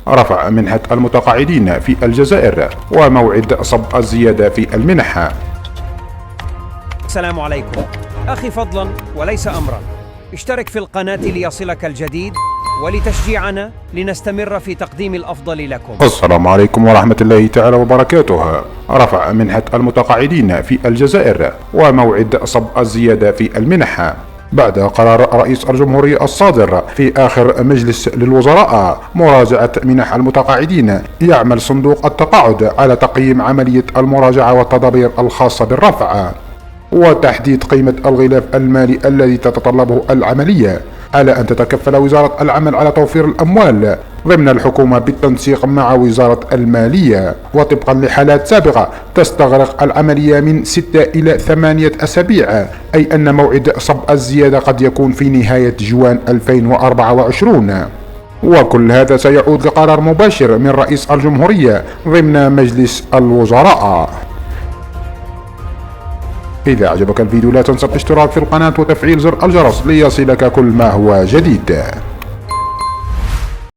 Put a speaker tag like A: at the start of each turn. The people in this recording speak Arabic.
A: رفع منحة المتقاعدين في الجزائر وموعد صب الزيادة في المنح.
B: السلام عليكم أخي، فضلا وليس أمرا اشترك في القناة ليصلك الجديد ولتشجيعنا لنستمر في تقديم الأفضل لكم.
A: السلام عليكم ورحمة الله تعالى وبركاته. رفع منحة المتقاعدين في الجزائر وموعد صب الزيادة في المنح بعد قرار رئيس الجمهورية الصادر في آخر مجلس للوزراء مراجعة منح المتقاعدين. يعمل صندوق التقاعد على تقييم عملية المراجعة والتدابير الخاصة بالرفع وتحديد قيمة الغلاف المالي الذي تتطلبه العملية، على أن تتكفل وزارة العمل على توفير الأموال ضمن الحكومة بالتنسيق مع وزارة المالية. وطبقا لحالات سابقة تستغرق العملية من 6 إلى 8 أسابيع، أي أن موعد صب الزيادة قد يكون في نهاية جوان 2024. وكل هذا سيعود لقرار مباشر من رئيس الجمهورية ضمن مجلس الوزراء. إذا أعجبك الفيديو لا تنسى الاشتراك في القناة وتفعيل زر الجرس ليصلك كل ما هو جديد.